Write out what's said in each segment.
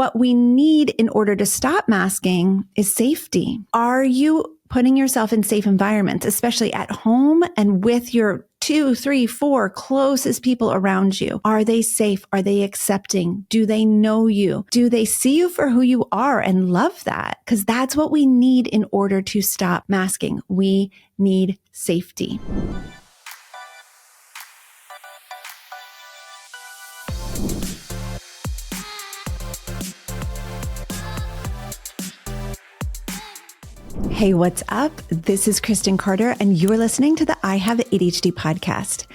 what we need in order to stop masking is safety. Are you putting yourself in safe environments, especially at home and with your 2, 3, 4 closest people around you? Are they safe? Are they accepting? Do they know you? Do they see you for who you are and love that? Because that's what we need in order to stop masking. We need safety. Hey, what's up? This is Kristen Carter, and you're listening to the I Have ADHD podcast.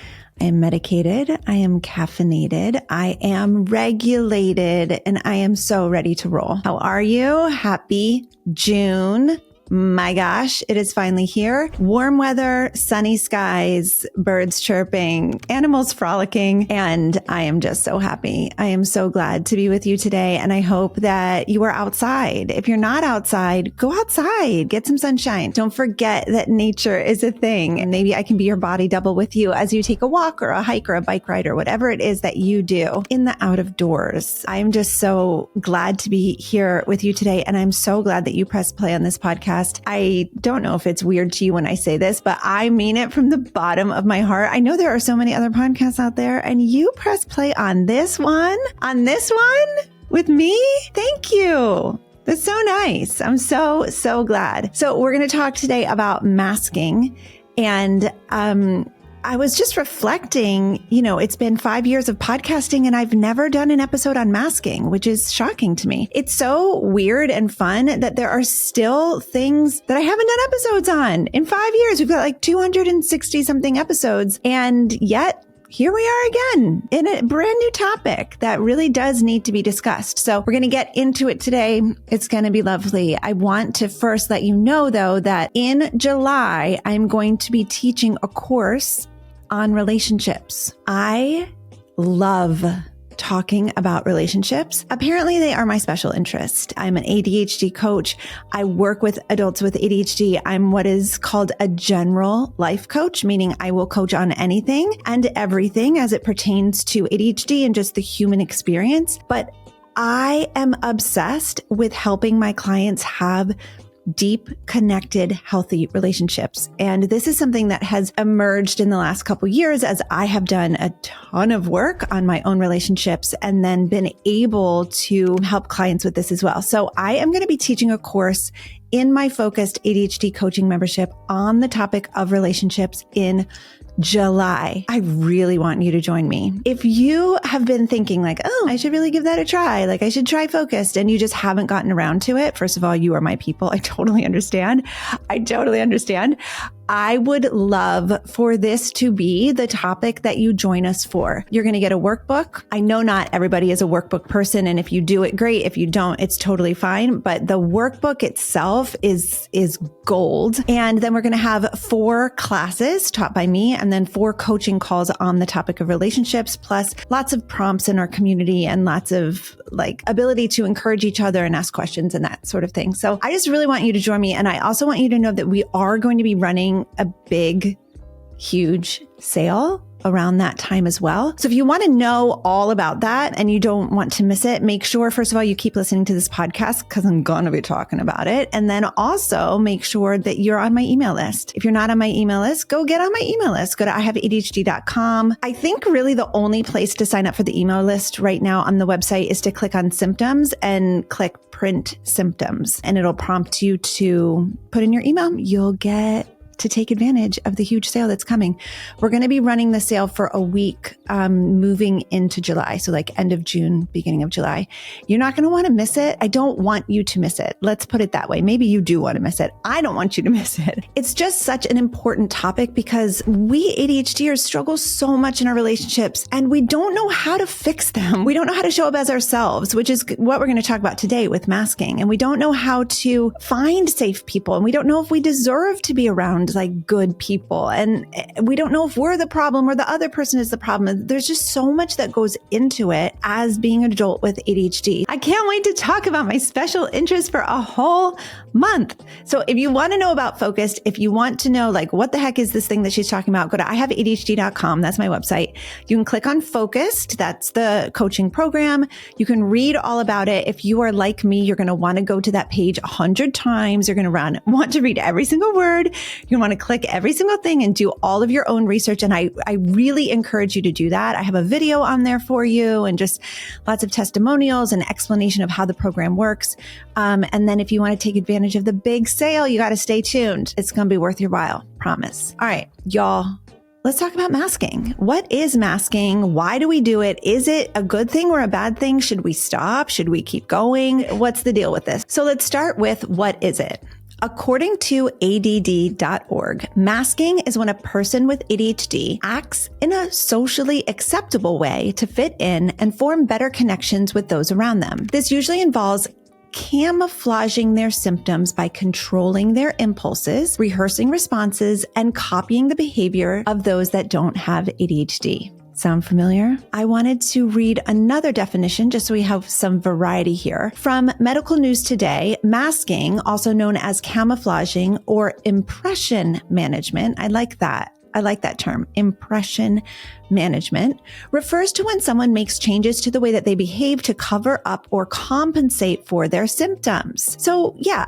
I am medicated, I am caffeinated, I am regulated, and I am so ready to roll. How are you? Happy June. My gosh, it is finally here. Warm weather, sunny skies, birds chirping, animals frolicking, and I am just so happy. I am so glad to be with you today, and I hope that you are outside. If you're not outside, go outside, get some sunshine. Don't forget that nature is a thing, and maybe I can be your body double with you as you take a walk or a hike or a bike ride or whatever it is that you do in the out of doors. I am just so glad to be here with you today, and I'm so glad that you pressed play on this podcast. I don't know if it's weird to you when I say this, but I mean it from the bottom of my heart. I know there are so many other podcasts out there, and you press play on this one with me. Thank you. That's so nice. I'm so glad. So we're going to talk today about masking. And, I was just reflecting, it's been 5 years of podcasting and I've never done an episode on masking, which is shocking to me. It's so weird and fun that there are still things that I haven't done episodes on. In 5 years, we've got like 260 something episodes, and yet here we are again in a brand new topic that really does need to be discussed. So we're going to get into it today. It's going to be lovely. I want to first let you know, though, that in July, I'm going to be teaching a course on relationships. I love talking about relationships. Apparently, they are my special interest. I'm an ADHD coach. I work with adults with ADHD. I'm what is called a general life coach, meaning I will coach on anything and everything as it pertains to ADHD and just the human experience. But I am obsessed with helping my clients have deep, connected, healthy relationships. And this is something that has emerged in the last couple of years as I have done a ton of work on my own relationships and then been able to help clients with this as well. So I am going to be teaching a course in my focused ADHD coaching membership on the topic of relationships in July. I really want you to join me. If you have been thinking like, oh, I should really give that a try, like I should try focused, and you just haven't gotten around to it, first of all, you are my people. I totally understand. I would love for this to be the topic that you join us for. You're going to get a workbook. I know not everybody is a workbook person, and if you do it, great. If you don't, it's totally fine. But the workbook itself is gold. And then we're going to have 4 classes taught by me, and then 4 coaching calls on the topic of relationships, plus lots of prompts in our community and lots of ability to encourage each other and ask questions and that sort of thing. So I just really want you to join me. And I also want you to know that we are going to be running a big, huge sale around that time as well. So if you want to know all about that and you don't want to miss it, make sure, first of all, you keep listening to this podcast because I'm going to be talking about it. And then also make sure that you're on my email list. If you're not on my email list, go get on my email list. Go to ihaveadhd.com. I think really the only place to sign up for the email list right now on the website is to click on symptoms and click print symptoms. And it'll prompt you to put in your email. You'll get to take advantage of the huge sale that's coming. We're going to be running the sale for a week, moving into July. So like end of June, beginning of July. You're not going to want to miss it. I don't want you to miss it. Let's put it that way. Maybe you do want to miss it. I don't want you to miss it. It's just such an important topic because we ADHDers struggle so much in our relationships and we don't know how to fix them. We don't know how to show up as ourselves, which is what we're going to talk about today with masking. And we don't know how to find safe people. And we don't know if we deserve to be around around like good people. And we don't know if we're the problem or the other person is the problem. There's just so much that goes into it as being an adult with ADHD. I can't wait to talk about my special interest for a whole month. So if you want to know about Focused, if you want to know like what the heck is this thing that she's talking about, go to ihaveadhd.com. That's my website. You can click on Focused. That's the coaching program. You can read all about it. If you are like me, you're going to want to go to that page 100 times. You're going to want to read every single word. You want to click every single thing and do all of your own research. And I really encourage you to do that. I have a video on there for you and just lots of testimonials and explanation of how the program works. And then if you want to take advantage of the big sale, you got to stay tuned. It's going to be worth your while. Promise. All right, y'all. Let's talk about masking. What is masking? Why do we do it? Is it a good thing or a bad thing? Should we stop? Should we keep going? What's the deal with this? So let's start with what is it? According to ADD.org, masking is when a person with ADHD acts in a socially acceptable way to fit in and form better connections with those around them. This usually involves camouflaging their symptoms by controlling their impulses, rehearsing responses, and copying the behavior of those that don't have ADHD. Sound familiar? I wanted to read another definition just so we have some variety here. From Medical News Today, masking, also known as camouflaging or impression management, I like that term, impression management, refers to when someone makes changes to the way that they behave to cover up or compensate for their symptoms. So yeah,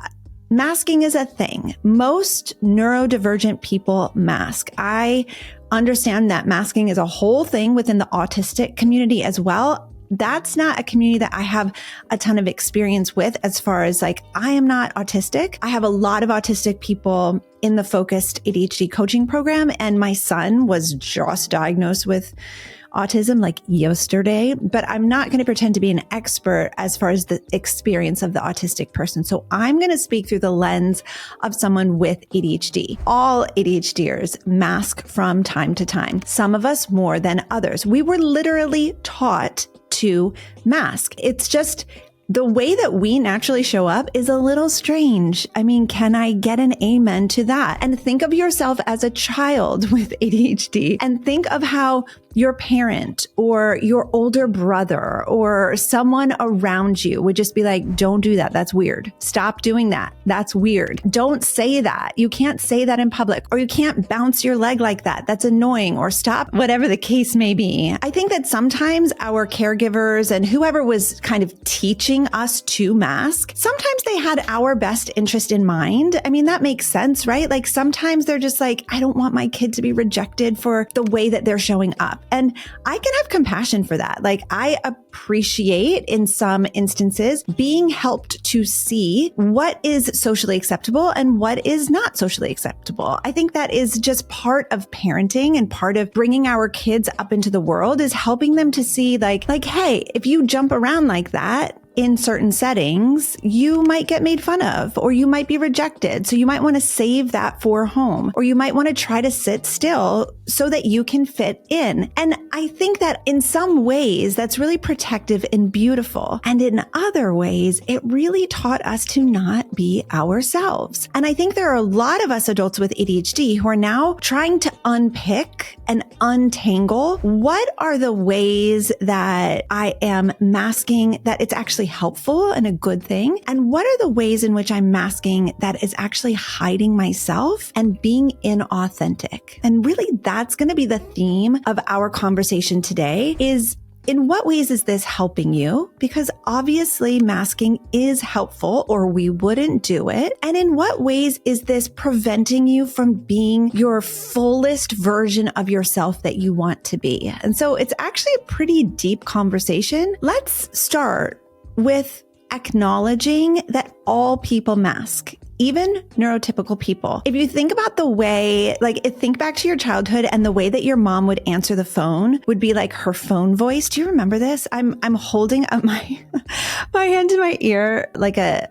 masking is a thing. Most neurodivergent people mask. I understand that masking is a whole thing within the autistic community as well. That's not a community that I have a ton of experience with as far as like, I am not autistic. I have a lot of autistic people in the Focused ADHD coaching program. And my son was just diagnosed with autism like yesterday, but I'm not going to pretend to be an expert as far as the experience of the autistic person. So I'm going to speak through the lens of someone with ADHD. All ADHDers mask from time to time, some of us more than others. We were literally taught to mask. It's just the way that we naturally show up is a little strange. I mean, can I get an amen to that? And think of yourself as a child with ADHD and think of how your parent or your older brother or someone around you would just be like, don't do that. That's weird. Stop doing that. That's weird. Don't say that. You can't say that in public, or you can't bounce your leg like that. That's annoying, or stop, whatever the case may be. I think that sometimes our caregivers and whoever was kind of teaching us to mask, sometimes they had our best interest in mind. I mean, that makes sense, right? Like sometimes they're just like, I don't want my kid to be rejected for the way that they're showing up. And I can have compassion for that. Like I appreciate in some instances being helped to see what is socially acceptable and what is not socially acceptable. I think that is just part of parenting and part of bringing our kids up into the world is helping them to see like, hey, if you jump around like that, in certain settings, you might get made fun of, or you might be rejected. So you might want to save that for home, or you might want to try to sit still so that you can fit in. And I think that in some ways, that's really protective and beautiful. And in other ways, it really taught us to not be ourselves. And I think there are a lot of us adults with ADHD who are now trying to unpick and untangle what are the ways that I am masking that it's actually helpful and a good thing? And what are the ways in which I'm masking that is actually hiding myself and being inauthentic? And really, that's going to be the theme of our conversation today is, in what ways is this helping you? Because obviously masking is helpful or we wouldn't do it. And in what ways is this preventing you from being your fullest version of yourself that you want to be? And so it's actually a pretty deep conversation. Let's start with acknowledging that all people mask, even neurotypical people. If you think about the way, think back to your childhood and the way that your mom would answer the phone would be like her phone voice. Do you remember this? I'm holding up my hand to my ear,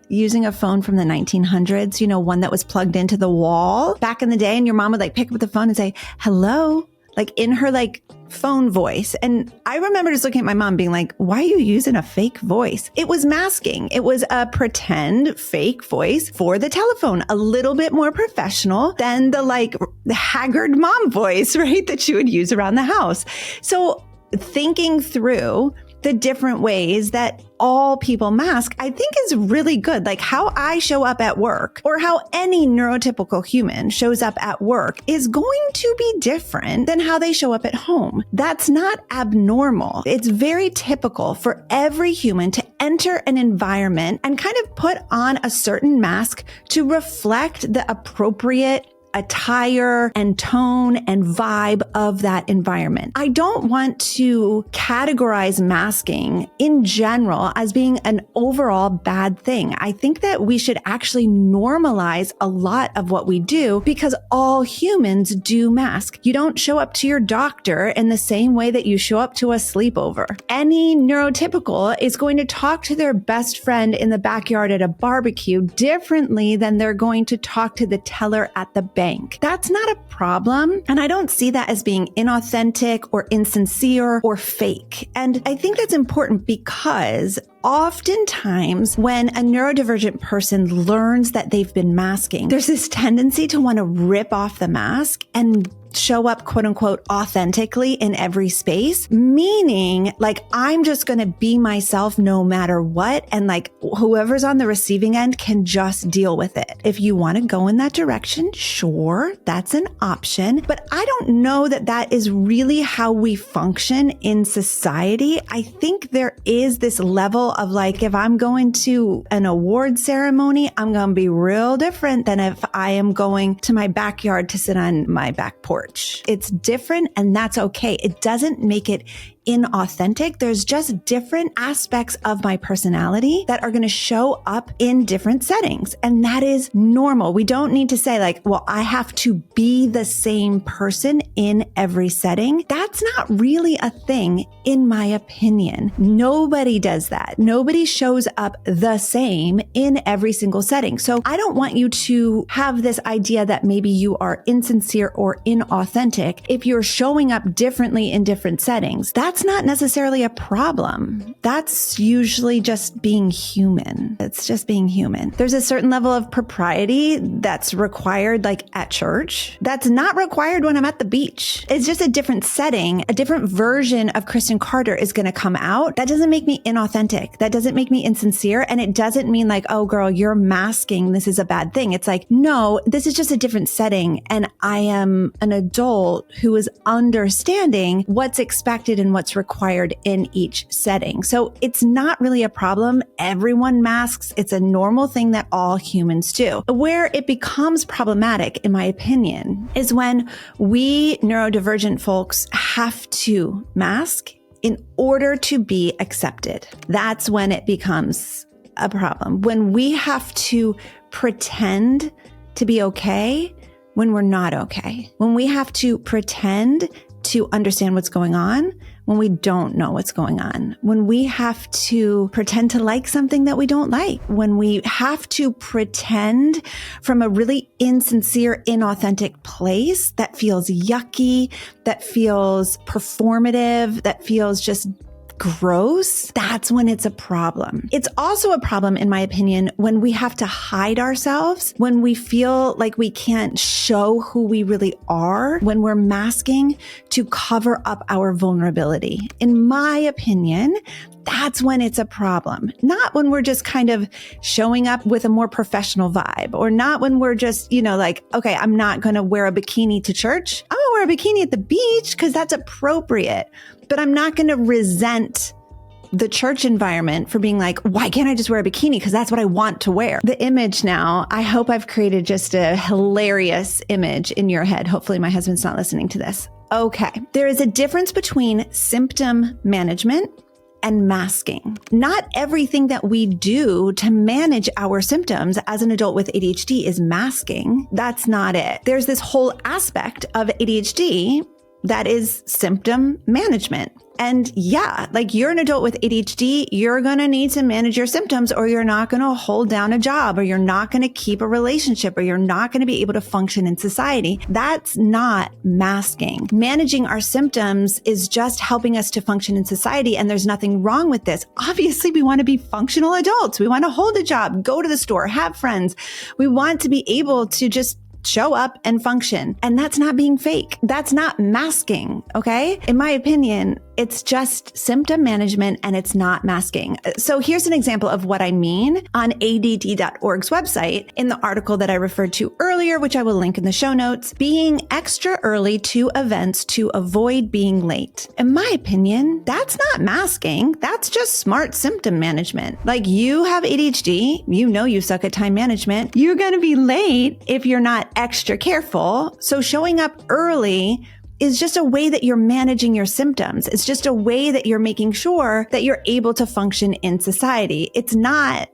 using a phone from the 1900s, one that was plugged into the wall back in the day. And your mom would pick up the phone and say, hello. like in her like phone voice. And I remember just looking at my mom being like, why are you using a fake voice? It was masking. It was a pretend fake voice for the telephone, a little bit more professional than the haggard mom voice, right? That she would use around the house. So thinking through the different ways that all people mask, I think is really good. Like how I show up at work or how any neurotypical human shows up at work is going to be different than how they show up at home. That's not abnormal. It's very typical for every human to enter an environment and kind of put on a certain mask to reflect the appropriate attire and tone and vibe of that environment. I don't want to categorize masking in general as being an overall bad thing. I think that we should actually normalize a lot of what we do because all humans do mask. You don't show up to your doctor in the same way that you show up to a sleepover. Any neurotypical is going to talk to their best friend in the backyard at a barbecue differently than they're going to talk to the teller at the bank. That's not a problem. And I don't see that as being inauthentic or insincere or fake. And I think that's important because oftentimes when a neurodivergent person learns that they've been masking, there's this tendency to want to rip off the mask and show up, quote unquote, authentically in every space, meaning like, I'm just going to be myself no matter what. And like whoever's on the receiving end can just deal with it. If you want to go in that direction, sure, that's an option. But I don't know that that is really how we function in society. I think there is this level of like, if I'm going to an award ceremony, I'm going to be real different than if I am going to my backyard to sit on my back porch. It's different and that's okay. It doesn't make it inauthentic. There's just different aspects of my personality that are going to show up in different settings. And that is normal. We don't need to say like, well, I have to be the same person in every setting. That's not really a thing, in my opinion. Nobody does that. Nobody shows up the same in every single setting. So I don't want you to have this idea that maybe you are insincere or inauthentic if you're showing up differently in different settings. That's not necessarily a problem. That's usually just being human. It's just being human. There's a certain level of propriety that's required like at church. That's not required when I'm at the beach. It's just a different setting. A different version of Kristen Carter is going to come out. That doesn't make me inauthentic. That doesn't make me insincere. And it doesn't mean like, oh girl, you're masking. This is a bad thing. It's like, no, this is just a different setting. And I am an adult who is understanding what's expected and what's required in each setting. So it's not really a problem. Everyone masks. It's a normal thing that all humans do. Where it becomes problematic, in my opinion, is when we neurodivergent folks have to mask in order to be accepted. That's when it becomes a problem. When we have to pretend to be okay when we're not okay. When we have to pretend to understand what's going on when we don't know what's going on, when we have to pretend to like something that we don't like, when we have to pretend from a really insincere, inauthentic place that feels yucky, that feels performative, that feels just gross, that's when it's a problem. It's also a problem, in my opinion, when we have to hide ourselves, when we feel like we can't show who we really are, when we're masking to cover up our vulnerability. In my opinion, that's when it's a problem. Not when we're just kind of showing up with a more professional vibe, or not when we're just, like, okay, I'm not going to wear a bikini to church. I'm going to wear a bikini at the beach because that's appropriate. But I'm not going to resent the church environment for being like, why can't I just wear a bikini? Because that's what I want to wear. The image now, I hope I've created just a hilarious image in your head. Hopefully my husband's not listening to this. Okay. There is a difference between symptom management and masking. Not everything that we do to manage our symptoms as an adult with ADHD is masking. That's not it. There's this whole aspect of ADHD that is symptom management. And yeah, like you're an adult with ADHD, you're going to need to manage your symptoms or you're not going to hold down a job or you're not going to keep a relationship or you're not going to be able to function in society. That's not masking. Managing our symptoms is just helping us to function in society. And there's nothing wrong with this. Obviously, we want to be functional adults. We want to hold a job, go to the store, have friends. We want to be able to just show up and function. And that's not being fake. That's not masking. Okay. In my opinion, it's just symptom management and it's not masking. So here's an example of what I mean on ADD.org's website in the article that I referred to earlier, which I will link in the show notes, being extra early to events to avoid being late. In my opinion, that's not masking. That's just smart symptom management. Like you have ADHD, you know you suck at time management. You're going to be late if you're not extra careful. So showing up early is just a way that you're managing your symptoms. It's just a way that you're making sure that you're able to function in society. It's not,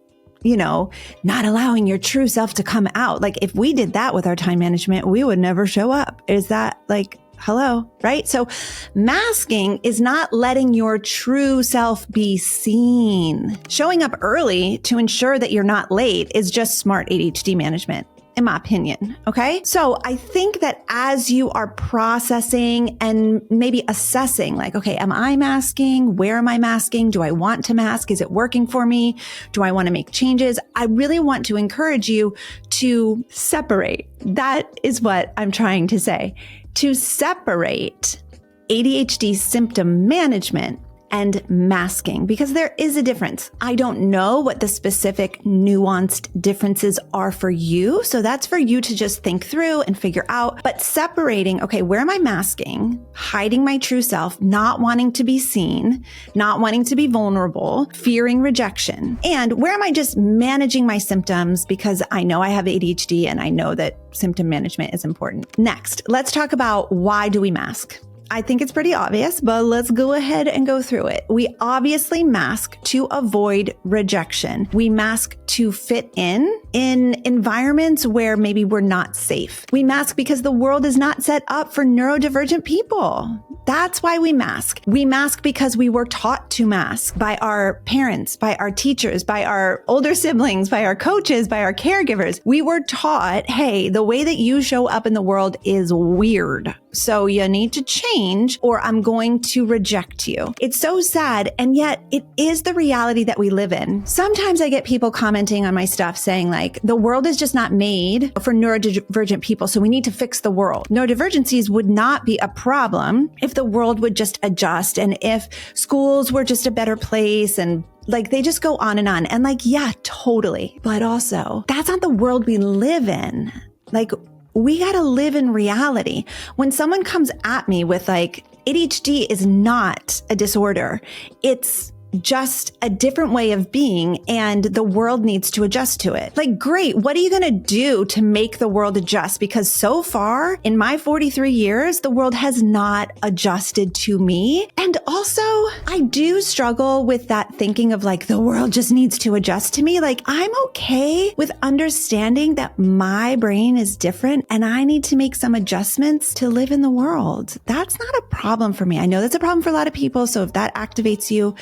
not allowing your true self to come out. Like if we did that with our time management, we would never show up. Is that like, hello, right? So masking is not letting your true self be seen. Showing up early to ensure that you're not late is just smart ADHD management, in my opinion. Okay. So I think that as you are processing and maybe assessing, like, okay, am I masking? Where am I masking? Do I want to mask? Is it working for me? Do I want to make changes? I really want to encourage you to separate. That is what I'm trying to say. To separate ADHD symptom management and masking, because there is a difference. I don't know what the specific nuanced differences are for you. So that's for you to just think through and figure out. But separating, okay, where am I masking? Hiding my true self, not wanting to be seen, not wanting to be vulnerable, fearing rejection. And where am I just managing my symptoms because I know I have ADHD and I know that symptom management is important. Next, let's talk about why do we mask? I think it's pretty obvious, but let's go ahead and go through it. We obviously mask to avoid rejection. We mask to fit in environments where maybe we're not safe. We mask because the world is not set up for neurodivergent people. That's why we mask. We mask because we were taught to mask by our parents, by our teachers, by our older siblings, by our coaches, by our caregivers. We were taught, hey, the way that you show up in the world is weird. So you need to change or I'm going to reject you. It's so sad. And yet it is the reality that we live in. Sometimes I get people commenting on my stuff saying like, the world is just not made for neurodivergent people. So we need to fix the world. Neurodivergencies would not be a problem if the world would just adjust and if schools were just a better place and like they just go on. And like, yeah, totally. But also that's not the world we live in. Like, we got to live in reality. When someone comes at me with like, ADHD is not a disorder. It's just a different way of being and the world needs to adjust to it. Like, great. What are you going to do to make the world adjust? Because so far in my 43 years, the world has not adjusted to me. And also I do struggle with that thinking of like, the world just needs to adjust to me. Like, I'm okay with understanding that my brain is different and I need to make some adjustments to live in the world. That's not a problem for me. I know that's a problem for a lot of people. So if that activates you,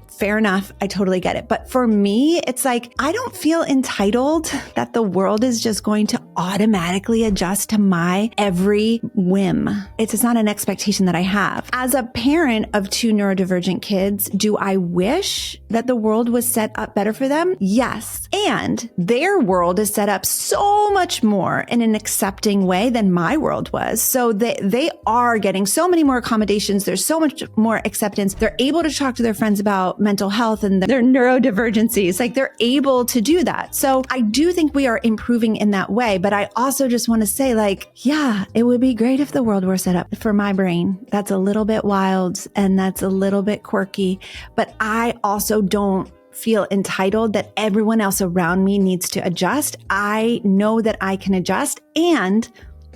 fair enough. I totally get it. But for me, it's like, I don't feel entitled that the world is just going to automatically adjust to my every whim. It's not an expectation that I have. As a parent of two neurodivergent kids, do I wish that the world was set up better for them? Yes. And their world is set up so much more in an accepting way than my world was. So they are getting so many more accommodations. There's so much more acceptance. They're able to talk to their friends about mental health and their neurodivergencies. Like they're able to do that. So I do think we are improving in that way. But I also just want to say like, yeah, it would be great if the world were set up for my brain. That's a little bit wild and that's a little bit quirky. But I also don't feel entitled that everyone else around me needs to adjust. I know that I can adjust and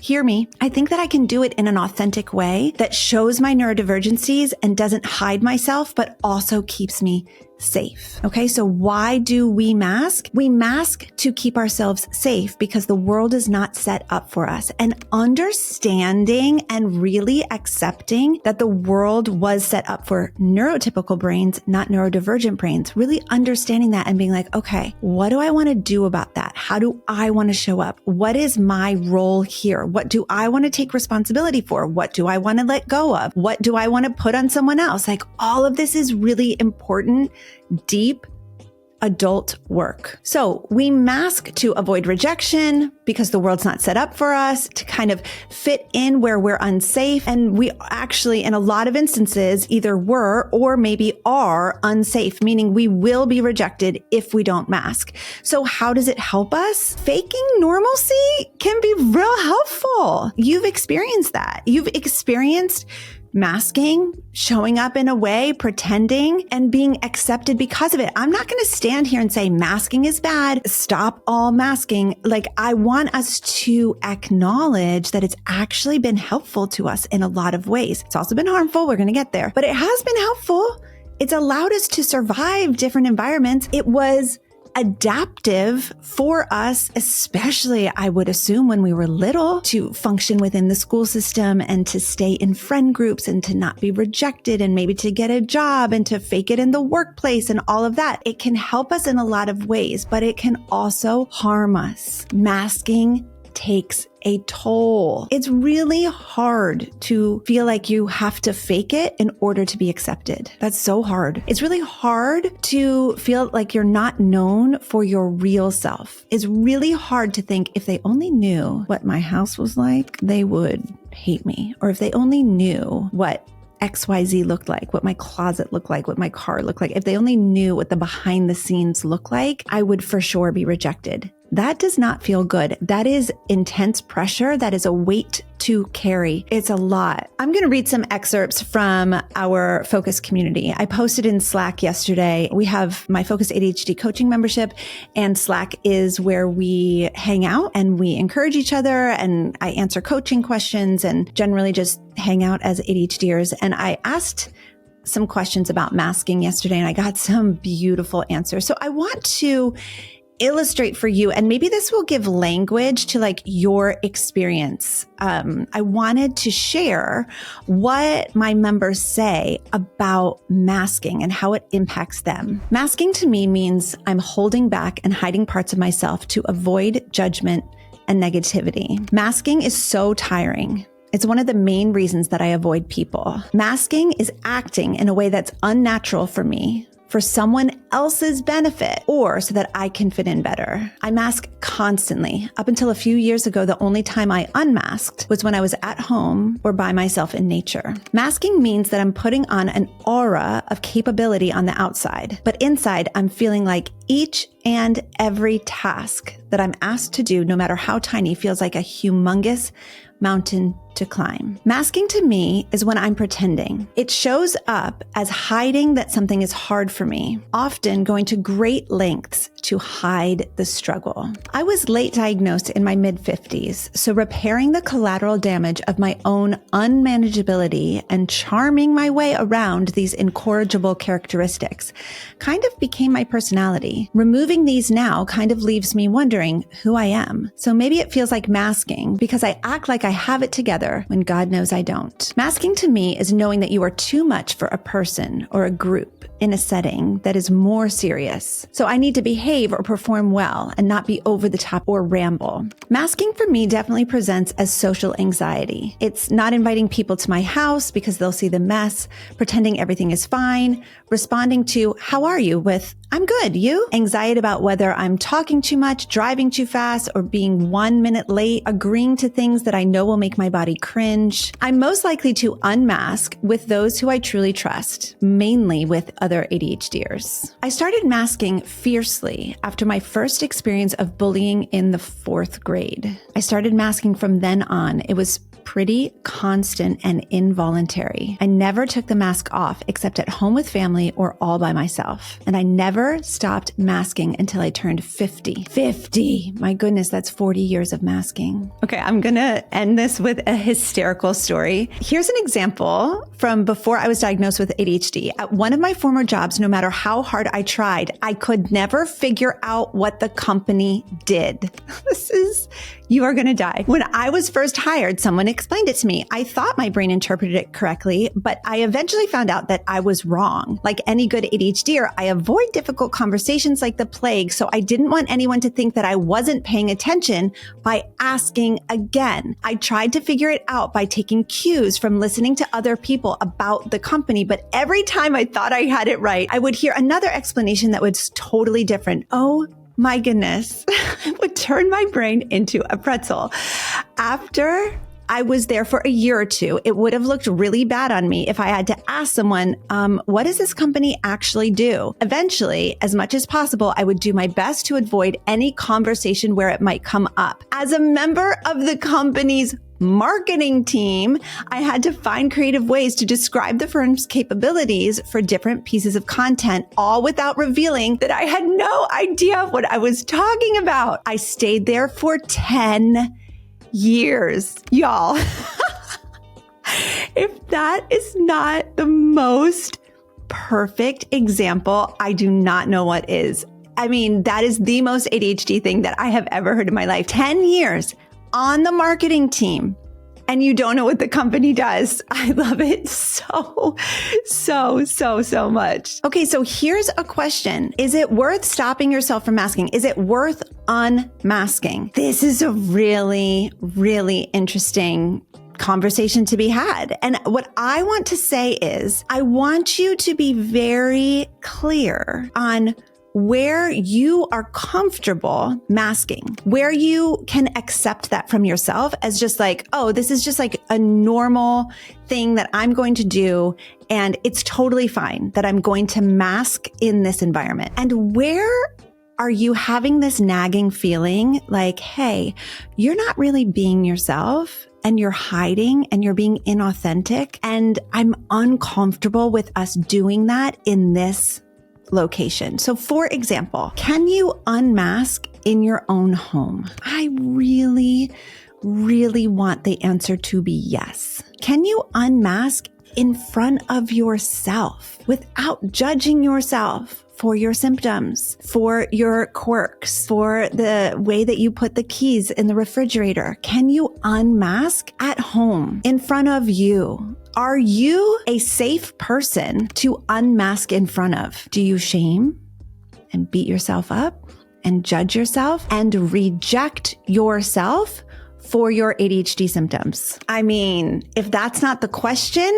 hear me. I think that I can do it in an authentic way that shows my neurodivergencies and doesn't hide myself, but also keeps me safe. Okay, so why do we mask? We mask to keep ourselves safe because the world is not set up for us. And understanding and really accepting that the world was set up for neurotypical brains, not neurodivergent brains, really understanding that and being like, okay, what do I want to do about that? How do I want to show up? What is my role here? What do I want to take responsibility for? What do I want to let go of? What do I want to put on someone else? Like all of this is really important, deep adult work. So we mask to avoid rejection because the world's not set up for us, to kind of fit in where we're unsafe. And we actually, in a lot of instances, either were or maybe are unsafe, meaning we will be rejected if we don't mask. So how does it help us? Faking normalcy can be real helpful. You've experienced that. You've experienced masking, showing up in a way, pretending, and being accepted because of it. I'm not going to stand here and say masking is bad. Stop all masking. Like, I want us to acknowledge that it's actually been helpful to us in a lot of ways. It's also been harmful. We're going to get there, but it has been helpful. It's allowed us to survive different environments. It was adaptive for us, especially I would assume when we were little, to function within the school system and to stay in friend groups and to not be rejected and maybe to get a job and to fake it in the workplace and all of that. It can help us in a lot of ways, but it can also harm us. Masking takes a toll. It's really hard to feel like you have to fake it in order to be accepted. That's so hard. It's really hard to feel like you're not known for your real self. It's really hard to think if they only knew what my house was like, they would hate me. Or if they only knew what XYZ looked like, what my closet looked like, what my car looked like. If they only knew what the behind the scenes looked like, I would for sure be rejected. That does not feel good. That is intense pressure. That is a weight to carry. It's a lot. I'm going to read some excerpts from our Focus community. I posted in Slack yesterday. We have my Focus ADHD coaching membership, and Slack is where we hang out and we encourage each other, and I answer coaching questions and generally just hang out as ADHDers. And I asked some questions about masking yesterday, and I got some beautiful answers. So I want to illustrate for you, and maybe this will give language to like your experience. I wanted to share what my members say about masking and how it impacts them. Masking to me means I'm holding back and hiding parts of myself to avoid judgment and negativity. Masking is so tiring. It's one of the main reasons that I avoid people. Masking is acting in a way that's unnatural for me, for someone else's benefit, or so that I can fit in better. I mask constantly. Up until a few years ago, the only time I unmasked was when I was at home or by myself in nature. Masking means that I'm putting on an aura of capability on the outside, but inside I'm feeling like each and every task that I'm asked to do, no matter how tiny, feels like a humongous mountain to climb. Masking to me is when I'm pretending. It shows up as hiding that something is hard for me, often going to great lengths to hide the struggle. I was late diagnosed in my mid-50s, so repairing the collateral damage of my own unmanageability and charming my way around these incorrigible characteristics kind of became my personality. Removing these now kind of leaves me wondering who I am. So maybe it feels like masking because I act like I have it together when God knows I don't. Masking to me is knowing that you are too much for a person or a group in a setting that is more serious. So I need to behave or perform well and not be over the top or ramble. Masking for me definitely presents as social anxiety. It's not inviting people to my house because they'll see the mess, pretending everything is fine, responding to, "How are you?" with, "I'm good, you?" Anxiety about whether I'm talking too much, driving too fast, or being 1 minute late, agreeing to things that I know will make my body cringe. I'm most likely to unmask with those who I truly trust, mainly with other ADHDers. I started masking fiercely after my first experience of bullying in the 4th grade. I started masking from then on. It was pretty constant and involuntary. I never took the mask off except at home with family or all by myself. And I never never stopped masking until I turned 50. 50. My goodness, that's 40 years of masking. Okay, I'm going to end this with a hysterical story. Here's an example from before I was diagnosed with ADHD. At one of my former jobs, no matter how hard I tried, I could never figure out what the company did. You are going to die. When I was first hired, someone explained it to me. I thought my brain interpreted it correctly, but I eventually found out that I was wrong. Like any good ADHDer, I avoid difficult conversations like the plague, so I didn't want anyone to think that I wasn't paying attention by asking again. I tried to figure it out by taking cues from listening to other people about the company, but every time I thought I had it right, I would hear another explanation that was totally different. Oh my goodness, it would turn my brain into a pretzel. After I was there for a year or two, it would have looked really bad on me if I had to ask someone, what does this company actually do? Eventually, as much as possible, I would do my best to avoid any conversation where it might come up. As a member of the company's marketing team, I had to find creative ways to describe the firm's capabilities for different pieces of content, all without revealing that I had no idea what I was talking about. I stayed there for 10 years, y'all. If that is not the most perfect example, I do not know what is. I mean, that is the most ADHD thing that I have ever heard in my life. 10 years on the marketing team, and you don't know what the company does. I love it so much. Okay, so here's a question. Is it worth stopping yourself from masking? Is it worth unmasking? This is a really, really interesting conversation to be had. And what I want to say is, I want you to be very clear on where you are comfortable masking, where you can accept that from yourself as just like, oh, this is just like a normal thing that I'm going to do. And it's totally fine that I'm going to mask in this environment. And where are you having this nagging feeling like, hey, you're not really being yourself and you're hiding and you're being inauthentic. And I'm uncomfortable with us doing that in this location. So for example, can you unmask in your own home? I really want the answer to be yes. Can you unmask in front of yourself without judging yourself for your symptoms, for your quirks, for the way that you put the keys in the refrigerator? Can you unmask at home in front of you? Are you a safe person to unmask in front of? Do you shame and beat yourself up and judge yourself and reject yourself for your ADHD symptoms? I mean, if that's not the question,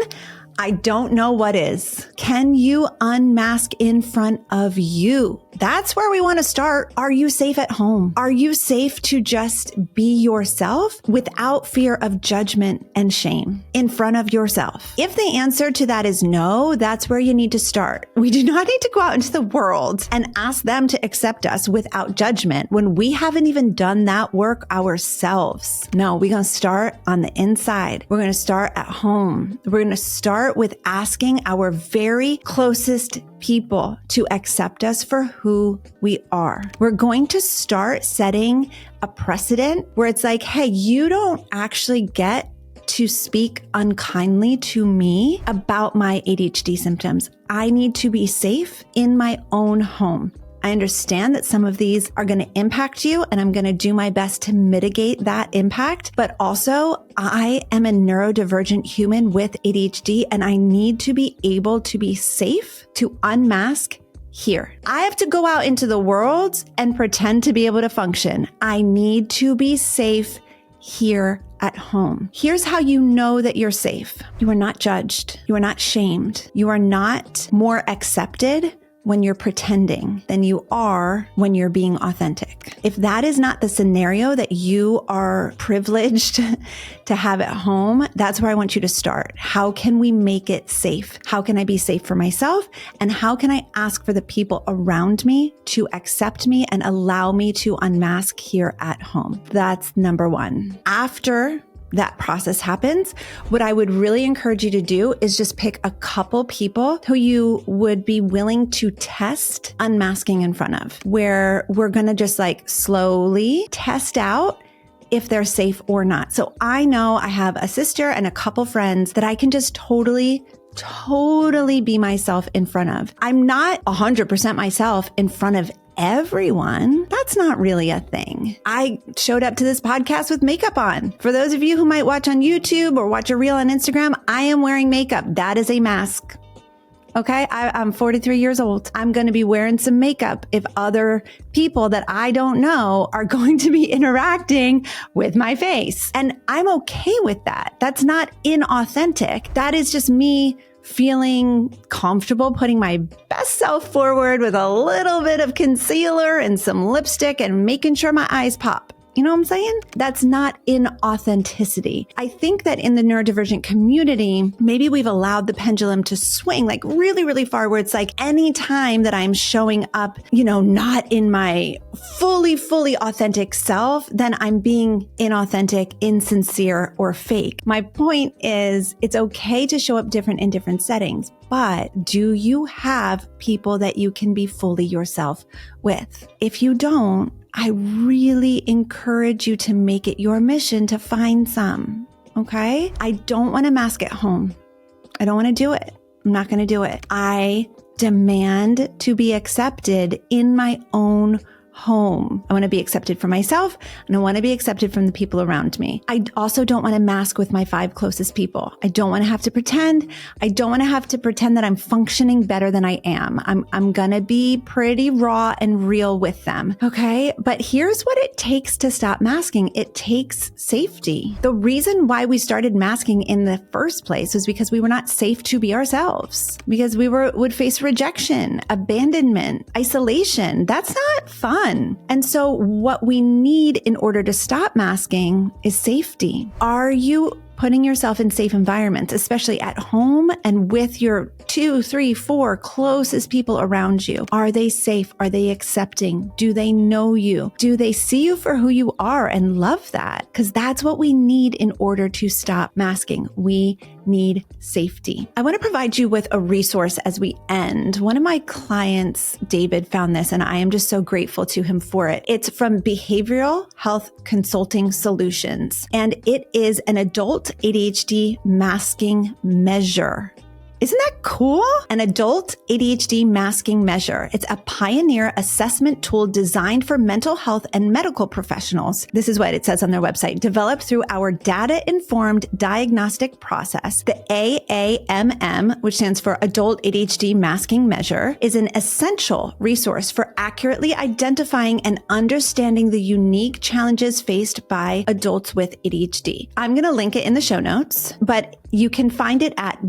I don't know what is. Can you unmask in front of you? That's where we want to start. Are you safe at home? Are you safe to just be yourself without fear of judgment and shame in front of yourself? If the answer to that is no, that's where you need to start. We do not need to go out into the world and ask them to accept us without judgment when we haven't even done that work ourselves. No, we're going to start on the inside. We're going to start at home. We're going to start with asking our very closest people to accept us for who we are. We're going to start setting a precedent where it's like, hey, you don't actually get to speak unkindly to me about my ADHD symptoms. I need to be safe in my own home. I understand that some of these are going to impact you, and I'm going to do my best to mitigate that impact. But also, I am a neurodivergent human with ADHD, and I need to be able to be safe to unmask here. I have to go out into the world and pretend to be able to function. I need to be safe here at home. Here's how you know that you're safe. You are not judged. You are not shamed. You are not more accepted when you're pretending than you are when you're being authentic. If that is not the scenario that you are privileged to have at home, that's where I want you to start. How can we make it safe? How can I be safe for myself? And how can I ask for the people around me to accept me and allow me to unmask here at home? That's number one. After that process happens, what I would really encourage you to do is just pick a couple people who you would be willing to test unmasking in front of, where we're going to just like slowly test out if they're safe or not. So I know I have a sister and a couple friends that I can just totally be myself in front of. I'm not 100% myself in front of everyone. That's not really a thing. I showed up to this podcast with makeup on. For those of you who might watch on YouTube or watch a reel on Instagram, I am wearing makeup. That is a mask. Okay, I'm 43 years old. I'm going to be wearing some makeup if other people that I don't know are going to be interacting with my face. And I'm okay with that. That's not inauthentic. That is just me feeling comfortable putting my best self forward with a little bit of concealer and some lipstick and making sure my eyes pop. You know what I'm saying? That's not inauthenticity. I think that in the neurodivergent community, maybe we've allowed the pendulum to swing like really, really far, where it's like any time that I'm showing up, not in my fully authentic self, then I'm being inauthentic, insincere, or fake. My point is, it's okay to show up different in different settings, but do you have people that you can be fully yourself with? If you don't, I really encourage you to make it your mission to find some, okay? I don't want to mask at home. I don't want to do it. I'm not going to do it. I demand to be accepted in my own home. I want to be accepted for myself, and I want to be accepted from the people around me. I also don't want to mask with my 5 closest people. I don't want to have to pretend. I don't want to have to pretend that I'm functioning better than I am. I'm going to be pretty raw and real with them. Okay. But here's what it takes to stop masking. It takes safety. The reason why we started masking in the first place was because we were not safe to be ourselves, because we would face rejection, abandonment, isolation. That's not fun. And so what we need in order to stop masking is safety. Are you putting yourself in safe environments, especially at home and with your 2, 3, 4 closest people around you? Are they safe? Are they accepting? Do they know you? Do they see you for who you are and love that? Because that's what we need in order to stop masking. We need safety. I want to provide you with a resource as we end. One of my clients, David, found this, and I am just so grateful to him for it. It's from Behavioral Health Consulting Solutions, and it is an adult ADHD masking measure. Isn't that cool? An adult ADHD masking measure. It's a pioneer assessment tool designed for mental health and medical professionals. This is what it says on their website. Developed through our data-informed diagnostic process, the AAMM, which stands for Adult ADHD Masking Measure, is an essential resource for accurately identifying and understanding the unique challenges faced by adults with ADHD. I'm going to link it in the show notes, but you can find it at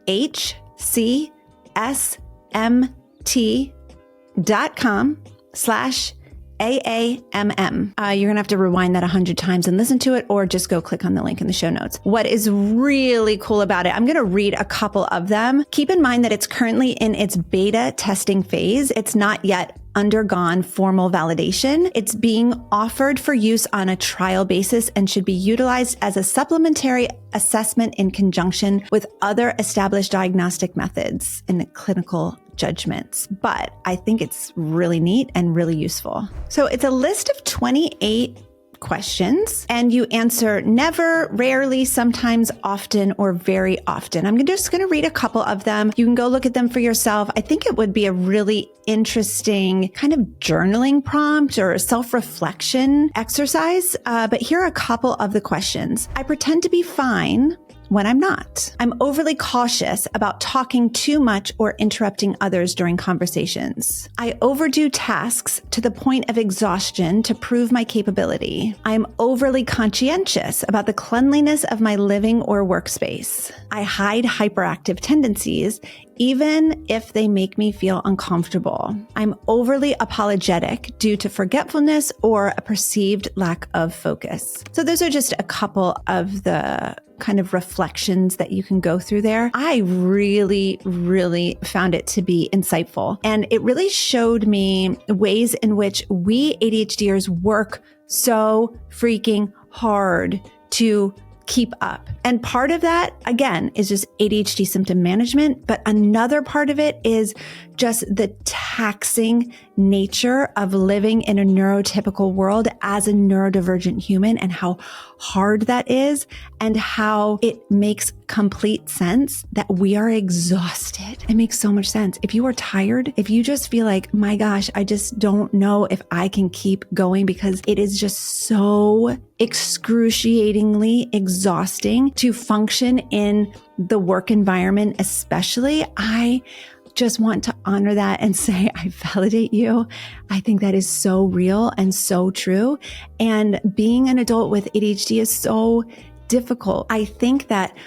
hcsmt.com/AAMM. You're going to have to rewind that 100 times and listen to it, or just go click on the link in the show notes. What is really cool about it, I'm going to read a couple of them. Keep in mind that it's currently in its beta testing phase. It's not yet undergone formal validation. It's being offered for use on a trial basis and should be utilized as a supplementary assessment in conjunction with other established diagnostic methods in the clinical judgments. But I think it's really neat and really useful. So it's a list of 28 questions, and you answer never, rarely, sometimes, often, or very often. I'm just going to read a couple of them. You can go look at them for yourself. I think it would be a really interesting kind of journaling prompt or self-reflection exercise. But here are a couple of the questions. I pretend to be fine when I'm not. I'm overly cautious about talking too much or interrupting others during conversations. I overdo tasks to the point of exhaustion to prove my capability. I'm overly conscientious about the cleanliness of my living or workspace. I hide hyperactive tendencies even if they make me feel uncomfortable. I'm overly apologetic due to forgetfulness or a perceived lack of focus. So those are just a couple of the kind of reflections that you can go through there. I really found it to be insightful. And it really showed me ways in which we ADHDers work so freaking hard to keep up. And part of that, again, is just ADHD symptom management. But another part of it is just the taxing nature of living in a neurotypical world as a neurodivergent human, and how hard that is, and how it makes complete sense that we are exhausted. It makes so much sense. If you are tired, if you just feel like, my gosh, I just don't know if I can keep going because it is just so excruciatingly exhausting to function in the work environment, especially, I just want to honor that and say, I validate you. I think that is so real and so true. And being an adult with ADHD is so difficult. I think that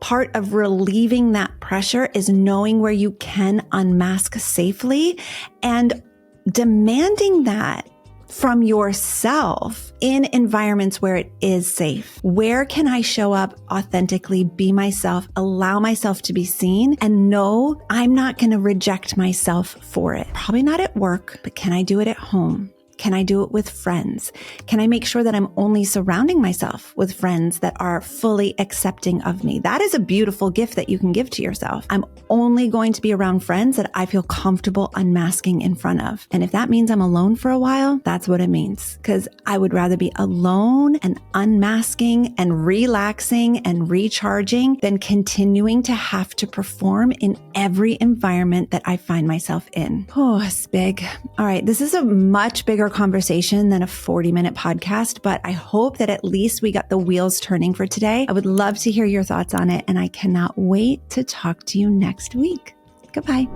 part of relieving that pressure is knowing where you can unmask safely and demanding that from yourself in environments where it is safe. Where can I show up authentically, be myself, allow myself to be seen, and know I'm not going to reject myself for it? Probably not at work, but can I do it at home? Can I do it with friends? Can I make sure that I'm only surrounding myself with friends that are fully accepting of me? That is a beautiful gift that you can give to yourself. I'm only going to be around friends that I feel comfortable unmasking in front of. And if that means I'm alone for a while, that's what it means. Because I would rather be alone and unmasking and relaxing and recharging than continuing to have to perform in every environment that I find myself in. Oh, it's big. All right. This is a much bigger conversation than a 40-minute podcast, but I hope that at least we got the wheels turning for today. I would love to hear your thoughts on it, and I cannot wait to talk to you next week. Goodbye.